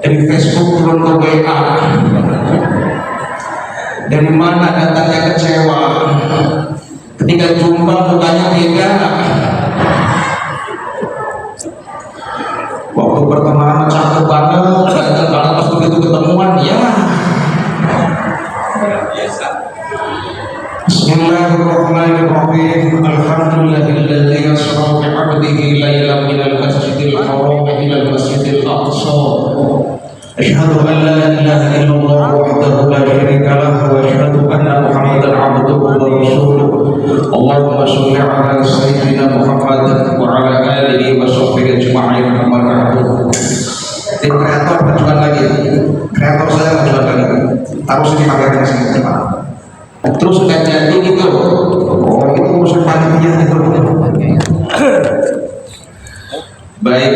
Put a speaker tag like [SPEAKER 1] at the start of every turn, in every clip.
[SPEAKER 1] dari Facebook turun ke WA, dari mana datangnya kecewa ketika jumpa mukanya beda. Waktu pertemanan cakep banget, ganteng banget, pas begitu ketemuan ya Bismillahirrahmanirrahim. Alhamdulillahilladzi asra bi 'abdihi lailan minal masjidil haram ilal masjidil aqsa. Asyhadu an la ilaha illallah wahdahu la syarika lahu wa asyhadu anna Muhammadan 'abduhu wa rasuluh. Allahumma shalli 'ala sayyidina Muhammad wa 'ala alihi wa sahbihi ajma'in. Amma ba'du. Tim kreator berjuang lagi. Kreator saya berjuang lagi. Harus dipakai sini. Terus nggak jadi gitu. Oh, itu urusan panitia itu. Baik.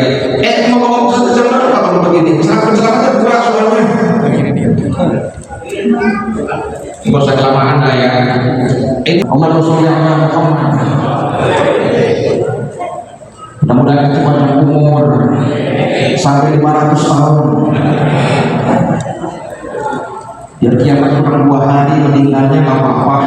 [SPEAKER 1] Mau ngomong satu jam berapa kalau begini? Selamat buat soalnya. Nggak usah kelamaan lah ya. Ini Allahumma sholli ala Muhammad. Mudah-mudahan itu panjang umur sampai 500 tahun. Biar kiamat cuma 2 hari, meninggalnya nggak apa-apa.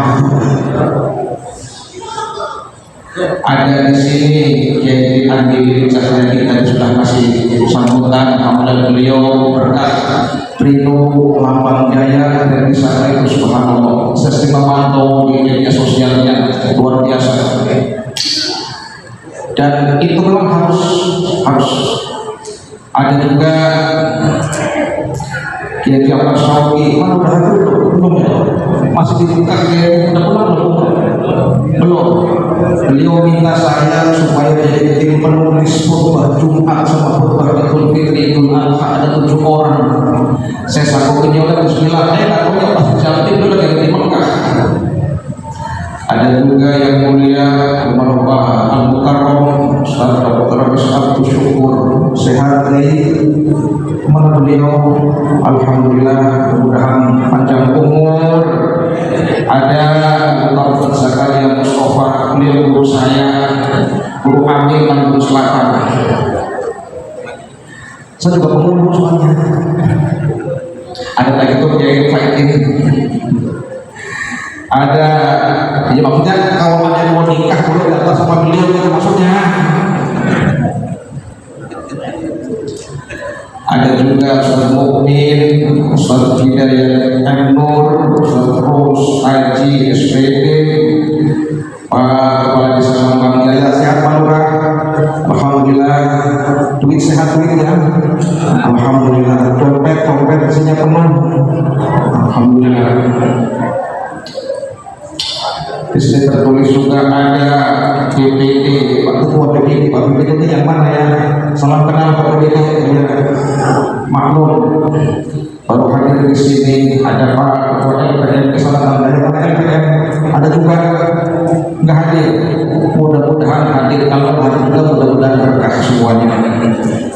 [SPEAKER 1] Ada di sini Kiai Andi Cahyadi, kita sudah kasih sambutan amalan beliau berkat Rino Lambang Jaya dari sana itu subhanallah. Saya sering memantau di media sosialnya, luar biasa. Dan itu memang harus ada juga Kiai Jafar Syauqi. Mana udah hadir belum ya? Masih dibuka Kiai, udah pulang belum? Beliau minta saya supaya jadi tim penulis khutbah Jumat sama khutbah Idul Fitri, Idul Adha, ada 7 orang. Saya sanggup oleh Bismillah. Aku yang pasti jalan itu lagi di Mekah. Ada juga yang mulia Al-Marwah Al-Mukarram Ustaz Dr. Abdul Syukur sehat dari mana beliau, alhamdulillah, mudah-mudahan panjang umur. Ada Dr. Zakaria Mustafa, beliau guru saya, guru Amin Lampung Selatan. Saya juga pengurus soalnya. Ada lagi tuh Kiai Faidin. Ada, ya maksudnya kalau ada mau nikah boleh datang sama beliau gitu maksudnya. Ada juga Ustaz Mukmin, Ustaz Hidayat M. Nur, Ustaz Ros, Haji, SPD, Pak Kepala Desa Lambang Jaya. Sehat Pak Lurah? Alhamdulillah. Duit sehat duit ya? Alhamdulillah. Dompet isinya penuh. Alhamdulillah. Di sini tertulis juga ada BPD, Pak Ketua BPD. Pak BPD itu yang mana ya? Salam kenal Pak BPD ya. Maklum baru hadir di sini. Ada Pak Ketua LPM Keselatan, dari Pak LPM. Ada juga nggak hadir. Mudah-mudahan hadir. Kalau hadir juga mudah-mudahan berkah semuanya.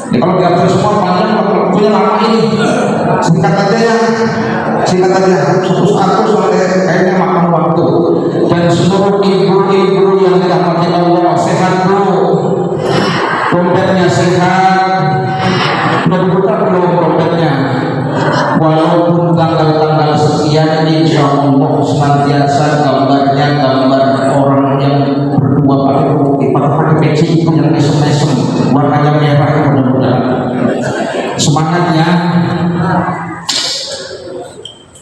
[SPEAKER 1] Ya, kalau diatur semua panjang, waktunya lama ini. Singkat aja. Satu soalnya kayaknya makan waktu. Dan seluruh ibu-ibu yang dirahmati Allah, sehat bro, dompetnya sehat, udah dibuka belum dompetnya? Walaupun tanggal-tanggal sekian, insya Allah senantiasa gambarnya gambar orang yang berdua pakai peci yang mesem-mesem, warnanya merah, mudah-mudahan. Semangatnya.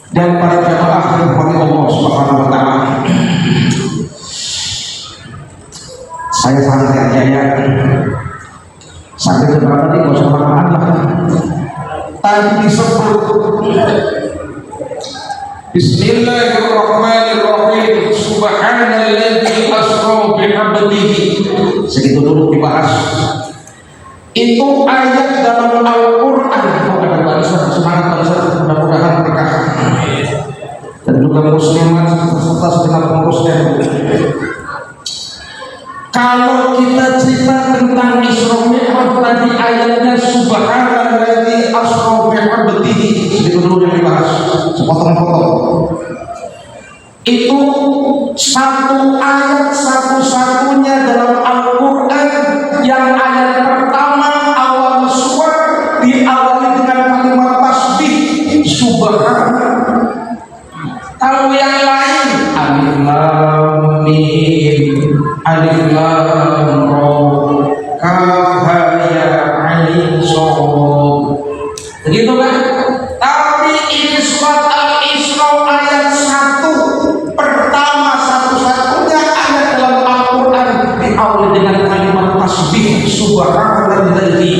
[SPEAKER 1] Dan para jamaah rahmati Allah Subhanahu wa taala. Saya sangat jaya. Sampai berapa nih? Gak usah makan lah. Tadi disebut Bismillahirrahmanirrahim. Subhanalladzi asra bi 'abdihi. Segitu dulu dibahas. Itu ayat dalam Al-Quran. Ada barisan, semangat barisan, mudah-mudahan berkah. Dan juga muslimat serta segenap pengurusnya. Kalau kita cerita tentang Isra Mi'raj tadi ayatnya Subhanalladzi asra bi 'abdihi. Segitu dulu yang dibahas. Sepotong-potong. Itu satu ayat satu-satunya dalam Al-Quran yang ayat pertama awal surat diawali dengan kalimat subhana. Kalau yang lain alif lam mim, alif lam ra, kaf ha ya ain shad, begitu kan? Tapi ini surat Al-Isra ayat 1 pertama, satu-satunya ayat dalam Al-Quran diawali dengan kalimat tasbih subhanalladzi.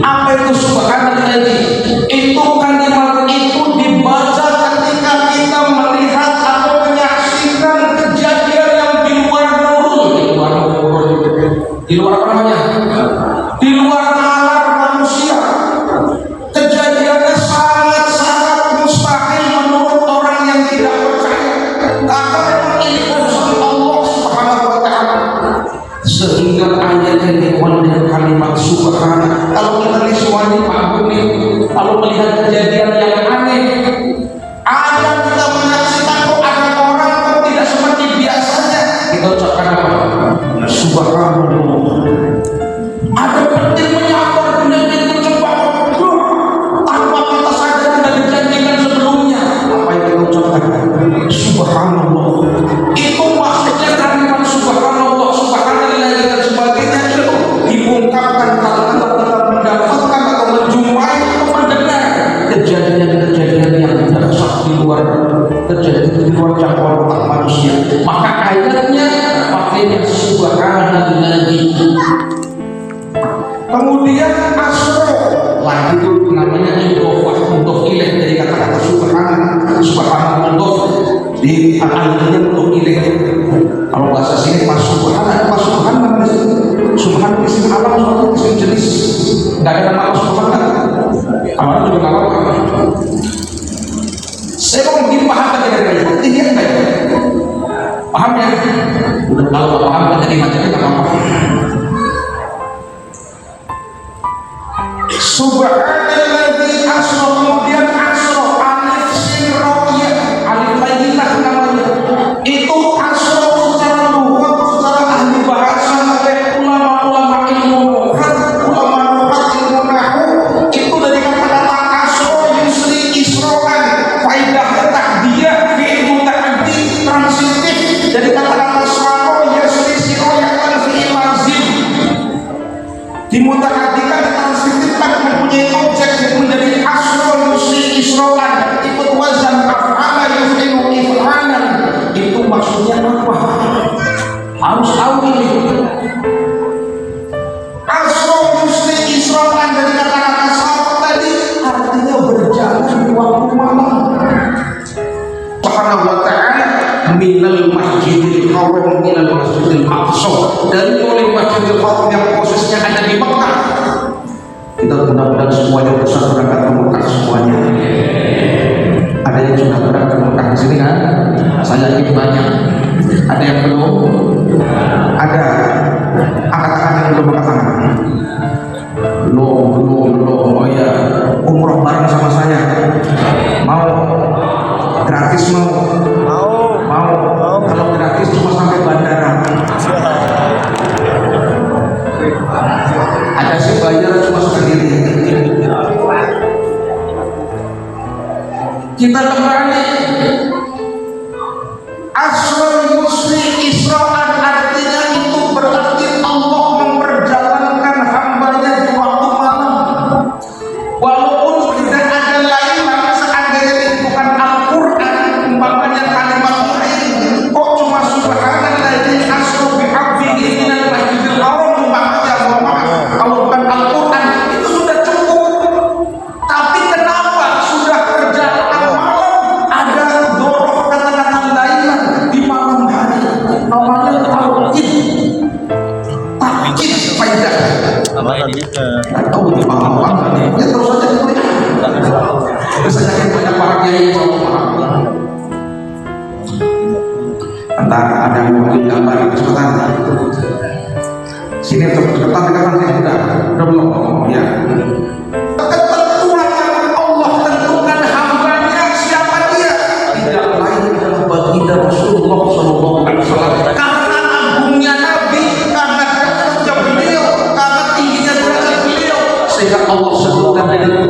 [SPEAKER 1] Apa itu subhanalladzi? Itu kalimat itu dibaca ketika kita melihat atau menyaksikan kejadian yang di luar nurul, di luar apa namanya? Di luar nalar manusia. Kejadiannya sangat-sangat mustahil menurut orang yang tidak percaya, karena memang ini urusan Allah Subhanahu wa ta'ala. Sehingga ayat yang dimulai dengan kalimat subhana. Kalau kita liswani Pak Bumi, kalau melihat kejadian yang aneh, ada kita menyaksikan kok ada orang kok tidak seperti biasanya, kita ucapkan apa? Subhanallah. Ada petir menyambar benar-benar cepat tanpa kita sadar dan dijanjikan sebelumnya. Apa yang kita ucapkan? Subhanallah. Itu maksudnya kalimat subhanallah, subhanallah dan sebagainya itu diungkapkan kalau kita mendapatkan atau menjumpai atau mendengar kejadian-kejadian yang dahsyat di luar, kejadian di luar jangkauan otak manusia. Maka ayatnya maknanya subhanalladzi. Kemudian asro lagi itu namanya idhofah, untuk ilaih dari kata-kata subhanallah mudhof di artinya untuk ilaih. Kalau bahasa sini pas subhanallah subhanallah isim alam, suatu isim jenis, nggak ada nama subhanallah. Awalnya juga nggak apa-apa. Saya mau begini, paham kan kira-kira? Tidak kan? Paham ya? Udah kalau nggak paham kan jadi macamnya nggak apa-apa. Subhanalladzi asra, kemudian asra alif sin ra ya, alif lagi namanya. Itu asra secara lughat, secara ahli bahasa oleh ulama-ulama ilmu lughat, ulama lughat ilmu nahwu, itu dari kata-kata asra yusri isroan, faidahnya takdiyah fi'il muta'addi transitif dari kata-kata sara yusri siroyatan fi'il lazim dimuta'addikan transitifkan mempunyai objek menjadi asra yusri isroan, ikut wazan af'ala yufilu if'alan. Itu maksudnya apa? Harus tahu ini. Asra yusri isroan dari kata-kata sahabat tadi artinya berjalan di waktu malam. Subhanahu wa ta'ala minal masjidil haram minal masjidil aqsa, dari mulai masjidil haram yang posisinya ada di Mekah. Kita mudah-mudahan semuanya bisa berangkat ke Mekah semuanya. Ada yang sudah berangkat ke Mekah di sini kan? Saya yakin banyak. Ada yang belum? Ada. Angkat tangan yang belum angkat tangan. Belum. Oh ya, umroh bareng sama saya. Mau? Gratis mau? Mau. Kalau gratis cuma sampai bandara. Ada sih bayar cuma sendiri. Kita kembali. Asra yusri isra'an artinya itu berarti Allah memperjalankan hambanya di waktu malam. Walaupun tidak ada lain, seandainya itu bukan Al-Quran, umpamanya kalimat lain, kok cuma subhanalladzi asra bi'abdihi minal masjidil haram, umpamanya kalau bukan Al-Quran itu sudah cukup. Tapi kenapa sudah perjalanan malam ada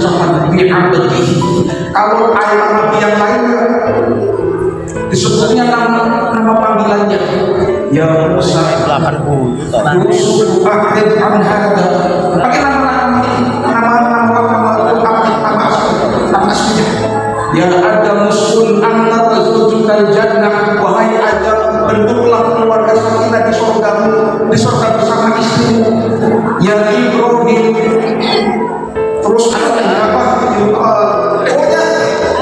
[SPEAKER 1] ucapan bi'abdihi. Kalau ayat Nabi yang lain disebutnya nama panggilannya ya Musa, Yusuf, Akhir, Anhada, pakai nama aslinya. Ya Adam uskun anta zawjukal jannah, wahai Adam bentuklah keluarga sakinah di surgamu, di surga bersama istrimu. Ya Ibrahim, terus ada apa? Pokoknya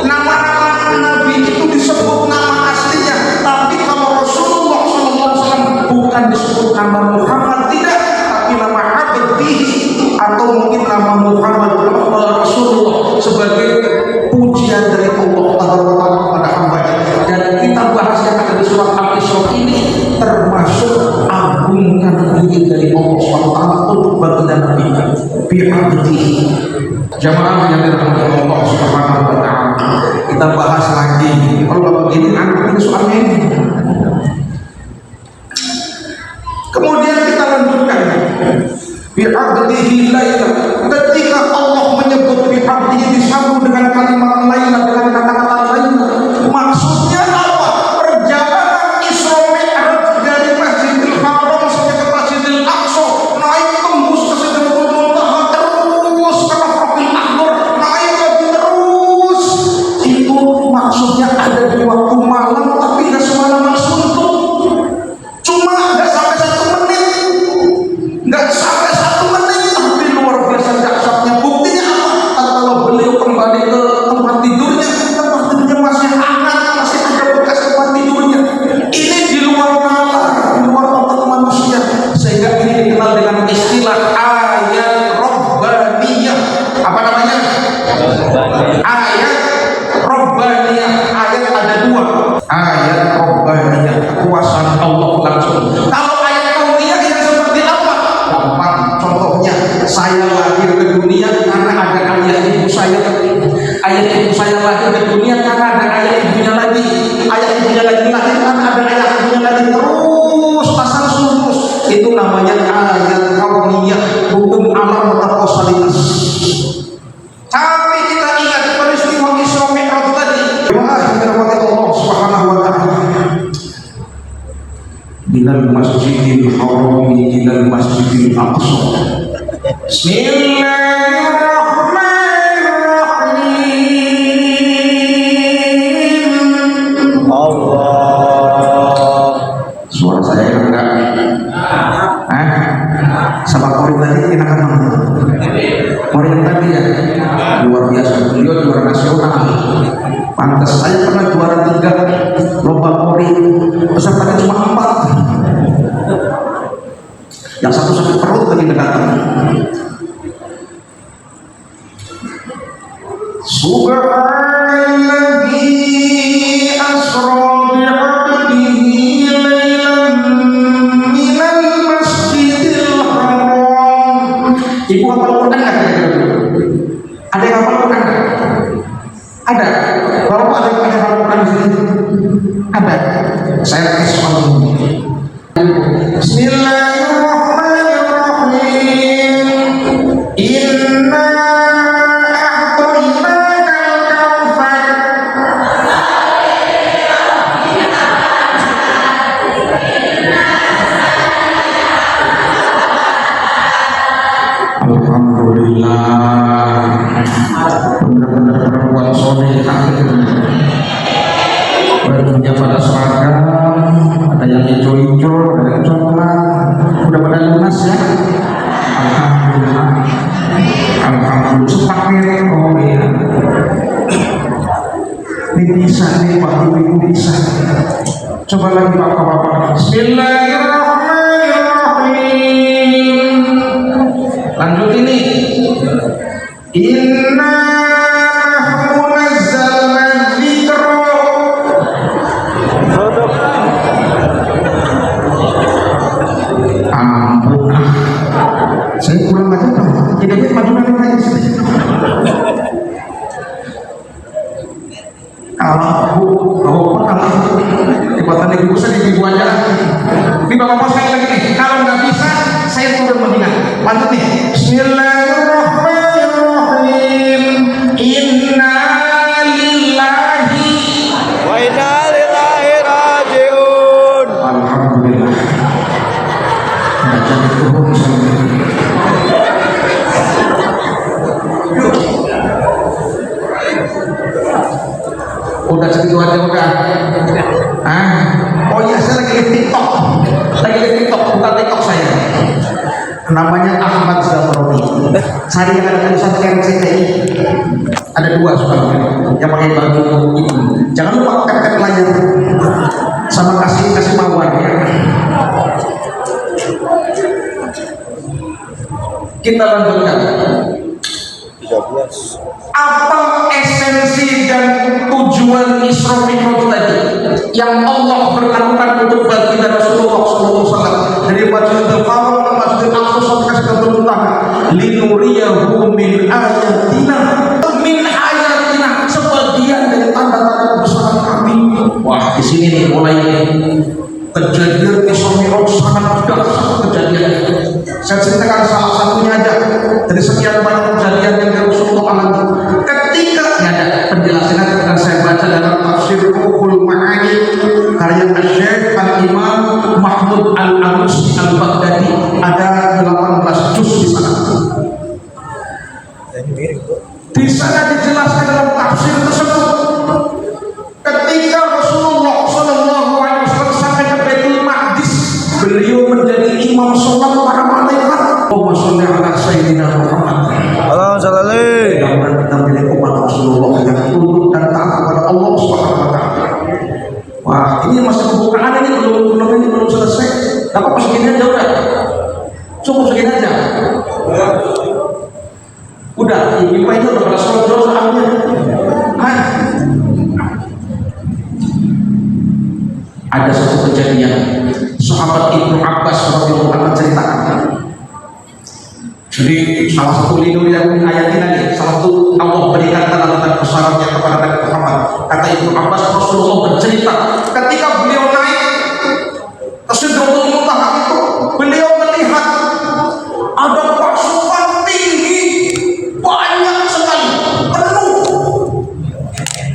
[SPEAKER 1] nama-nama Nabi itu disebut nama aslinya, tapi kalau Rasulullah SAW bukan disebut nama Muhammad, tidak, tapi nama abdihi atau mungkin nama Muhammad Rasulullah sebagai pujian dari Allah Taala kepada hamba-Nya. Dan kita bahas yang ada di surat Al-Isra ini termasuk agungkan diri dari Allah SWT untuk baginda Nabi bi'abdihi. Jamaah yang dirahmati Allah Subhanahu wa taala. Kita bahas lagi. Kalau Bapak ini angkat ini soalnya ini. Kemudian kita lanjutkan. Bi'abdihi laila. Ketika Allah menyebut bi'abdihi disambung dengan kalimat laila, dengan kata-kata laila. Maksudnya apa? Perjalanan Isra Mi'raj dari Masjidil Haram sampai ke Masjidil Aqsa, naik tembus ke Sidratul Muntaha, terus ke Rafaqil Akbar, naik lagi terus. Itu maksudnya ada di waktu malam, tapi nggak semalaman suntuk. Cuma nggak sampai 1 menit, nggak sampai 1 menit, tapi luar biasa dahsyatnya. Buktinya apa? Kalau beliau kembali ke tempat tidurnya masih hangat, masih ada bekas tempat tidurnya. Ini di luar nalar, di luar otak manusia, sehingga ini dikenal dengan istilah ayat Rabbaniyah. Apa namanya? Ayat Rabbaniyah. Ayat ada 2. Ayat Rabbaniyah, kekuasaan Allah langsung. Kalau ayat kauniyah yang seperti apa? Gampang. Contohnya, saya lahir ke dunia karena ada ayah ibu saya. Ayah ibu saya lahir ke dunia karena ada ayah ibunya lagi. Ayah ibunya lagi lahir karena ada ayah ibunya lagi. Terus pasang surus. Itu namanya ayat kauniyah, hukum alam atau kausalitas. Tapi kita ingat peristiwa Isra Mi'raj tadi. Allah Subhanahu wa taala. Minal Masjidil Haram ilal Masjidil Aqsa. Bismillahirrahmanirrahim. Allah. Suara saya enggak? Sama Kori tadi enakan mana? Kori yang tadi ya luar biasa, beliau juara nasional. Pantas saya pernah juara 3 lomba Kori, pesertanya cuma 4. Yang satu sakit perut tadi datang. Subhanalladzi asra bi'abdihi lailan minal masjidil haram. Ibu hafal Quran nggak? Ada yang hafal Quran nggak? Ada. Bapak ada yang hafal Quran di sini? Ada. Saya kasih soal ini. Bismillahirrahmanirrahim. Inna a'tainakal kautsar. Alhamdulillah, benar-benar perempuan solehah. Bajunya pada seragam, ada yang hijau-hijau, ada yang coklat, udah pada lunas ya. Alhamdulillah, alhamdulillah, sepaket. Oh iya, ini bisa nih Pak Ibu, bisa. Coba lagi Bapak-bapak. Bismillahirrahmanirrahim. Lanjut ini. Inna nazzalna dzikra. Ampun, saya kurang lagi Pak. Tidak bisa maju lagi. Kalau ikutan ibu saya di ibu aja. Ini Bapak sekali lagi nih. Kalau nggak bisa, saya turun mendingan. Lanjut nih. Bismillahirrahmanirrahim. udah segitu aja udah. Oh iya, saya lagi live TikTok. Bukan TikTok saya. Namanya Ahmad Zafroni. Saya yang ada tulisan RCTI. Ada 2 soalnya yang pakai baju itu. Jangan lupa tap layar sama kasih mawar ya. Kita lanjutkan.
[SPEAKER 2] 13.
[SPEAKER 1] Apa esensi dan tujuan Isra Mi'raj tadi yang Allah berlakukan untuk baginda Rasulullah SAW dari Masjidil Haram ke Masjidil Aqsa sampai ke Sidratul Muntaha, linuriyahu min ayatina, sebagian dari tanda-tanda kebesaran kami. Wah, di sini nih mulai kejadian Isra Mi'raj sangat dahsyat kejadian. Saya ceritakan salah satunya aja dari sekian banyak kejadian yang Rasulullah alami. Ketika ada penjelasannya akan saya baca dalam tafsir Ruhul Ma'ani karya Syekh Al-Imam Mahmud Al-Alusi Al-Baghdadi, ada 18 juz di sana. Di sana dijelaskan dalam tafsir tersebut ketika Rasulullah SAW sampai ke Baitul Maqdis, beliau menjadi imam sholat para malaikat. Allahumma sholli ala sayyidina Muhammad.
[SPEAKER 2] Allahumma sholli alaihi.
[SPEAKER 1] Mudah-mudahan kita menjadi umat Rasulullah yang tunduk dan taat kepada Allah Subhanahu wa taala. Wah, ini masih pembukaan ini belum selesai. Apa segini aja udah? Cukup segini aja. Udah, ini Pak itu udah pada sholat soalnya. Ada satu kejadian sahabat Ibnu Abbas radhiyallahu anhu ceritakan. Jadi salah satu lindung yang ayat ini, salah satu Allah berikan tanda-tanda kebesarannya kepada Nabi Muhammad. Kata Ibnu Abbas, Rasulullah bercerita ketika beliau naik ke Sidratul Muntaha itu, beliau melihat ada pasukan tinggi banyak sekali, penuh.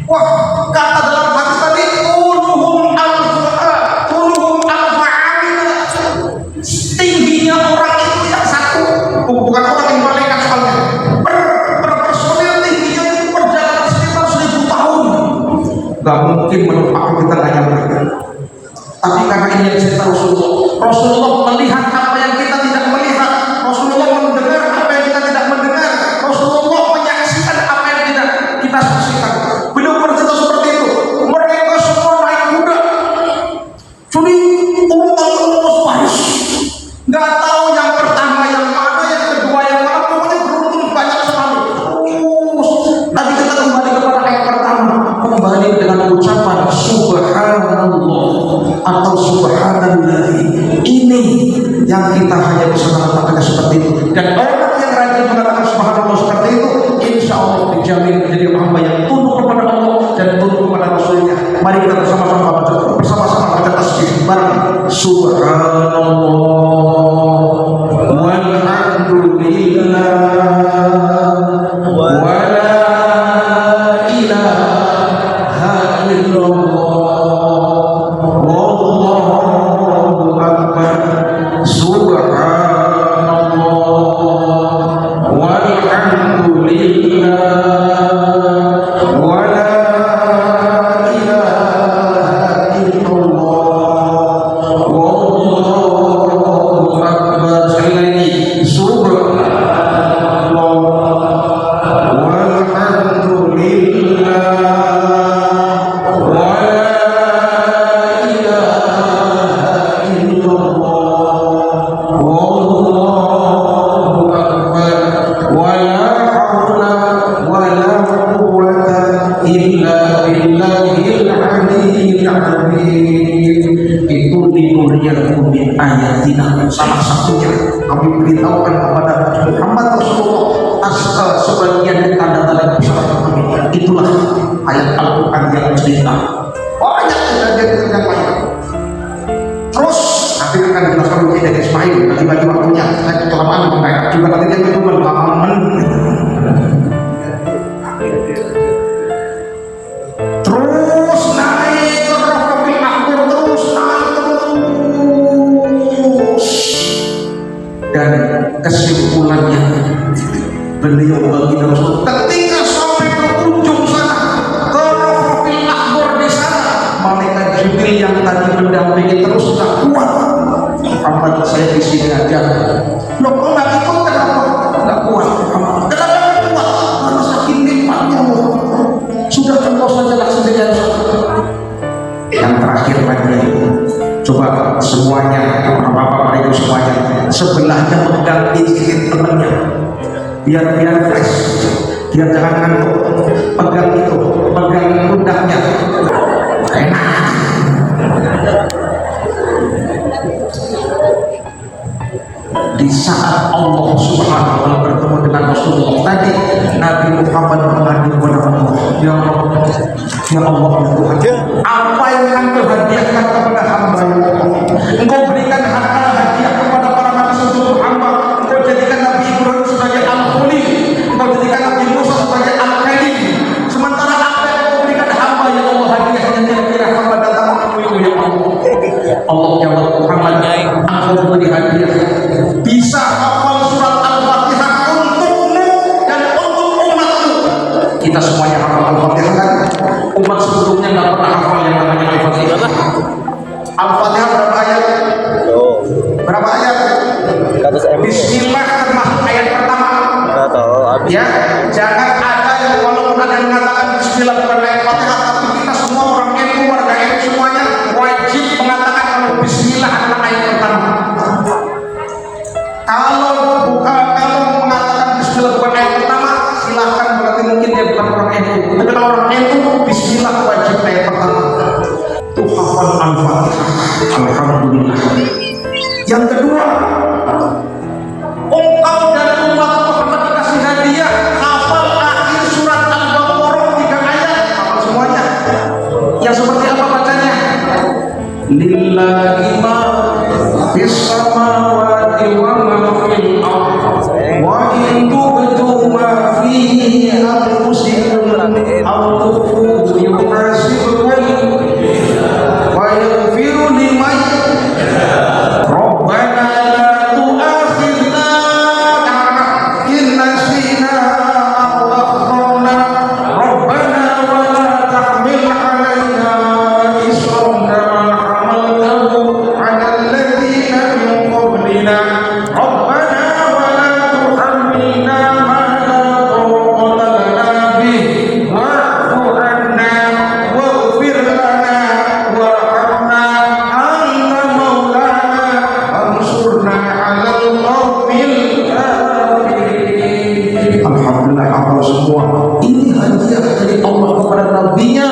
[SPEAKER 1] Wah, kata dalam hadis tadi, tingginya orang itu yang satu, bukan orang yang malaikat soalnya. Personil tingginya itu perjalanan sekitar 1000 tahun. Gak mungkin menurut aku kita gak nyampe. Tapi karena ini yang cerita Rasulullah melihat apa yang kita tidak melihat, Rasulullah mendengar apa yang kita tidak mendengar, Rasulullah menyaksikan apa yang tidak kita saksikan. Beliau bercerita seperti itu. Mereka semua naik kuda. Jadi urut baris. Nggak tahu yang pertama yang mana, yang kedua yang mana, pokoknya beruntun banyak sekali. Tapi kita kembali kepada ayat pertama, kembali dengan ucapan Subhanallah atau Subhanallah. Ini yang kita hanya bisa mengatakan seperti itu. Dan orang yang rajin mengatakan Subhanallah seperti itu, insya Allah dijamin menjadi hamba yang tunduk kepada Allah dan tunduk kepada Rasulnya. Mari kita bersama-sama baca tasbih bareng. Subhanallah walhamdulillah wa la ilaha illallah wallahu akbar. Subhanallah walhamdulillah wa la ilaha illallah wallahu akbar. Sekali lagi, subhanallah walhamdulillah wa la ilaha illallah wallahu akbar wa la haula wa la quwwata illa billahil aliyyil azim. Itu linuriyakum min ayatina, salah satunya kami beritahukan kepada Muhammad Rasulullah sebagian dari tanda-tanda kebesaran kami. Itulah ayat Al-Quran yang cerita banyak kejadian yang banyak. Terus nanti akan dijelaskan lebih dari Ismail, nanti bagi waktunya saya kelamaan kayak juga nanti dia itu berlaman. Terus naik ke Rafiqil Akbar, terus naik terus, dan kesimpulannya beliau bagi Rasul ketika sampai ke ujung sana ke Rafiqil Akbar sudah engkau saja laksanakan. Yang terakhir lagi, coba semuanya, bapak-bapak ibu semuanya, sebelahnya pegang dikit temennya, biar fresh, biar jangan ngantuk. Pegang itu, pegang pundaknya, enak. Di saat Allah Subhanahu wa Ta'ala bertemu dengan Rasulullah tadi, Nabi Muhammad mengadu kepada Allah, ya Allah, ya Allah, ya Tuhan, apa yang Engkau hadiahkan kepada hamba ya Allah? Engkau berikan harta hadiah kepada para nabi seluruh hamba. Engkau jadikan Nabi Ibrahim sebagai Al-Khalil, Engkau jadikan Nabi Musa sebagai Al-Kalim. Sementara apa yang Engkau berikan hamba ya Allah, hadiahnya kira-kira hamba datang menemui ya Allah. Allah jawab, Muhammad, Engkau beri hadiah bisa hafal surat Al-Fatihah untukmu dan untuk umatmu. Kita semuanya hafal Al-Fatihah kan? Umat sebelumnya nggak pernah hafal yang namanya Al-Fatihah. Al-Fatihah berapa ayat? Berapa ayat? Bismillah termasuk ayat pertama. Ya, jangan ada yang walaupun ada yang mengatakan Bismillah bukan ayat Fatihah, tapi kita semua orang NU, warga NU semuanya wajib mengatakan kalau Bismillah adalah ayat pertama. Kalau mengatakan Bismillah bukan ayat pertama, silahkan, berarti mungkin dia bukan orang NU. Tapi kalau orang NU, Bismillah wajib ayat pertama. Itu hafal Al-Fatihah. Alhamdulillah. Yang kedua, engkau dan umat Muhammad dikasih hadiah hafal akhir surat Al-Baqarah 3 ayat, hafal semuanya. Yang seperti apa bacanya? Lillahi ma fis samawati wa ma fil ardh wa in tubdu ma fi anfusikum aw tukhfuhu yuhasibkum wa yaghfiru liman Rabbana la tu'akhidna in nasina aw akhtana Rabbana wa la tahmil 'alaina isran kama hamaltahu 'ala alladhina min qablina Rabbana wa la tuhammilna ma la taqata lana bih wa'fu 'anna waghfir lana warhamna anta maulana ansurna 'alal qawmil kafirin. Alhamdulillah, hafal semua. Ini hadiah dari Allah kepada Nabi-Nya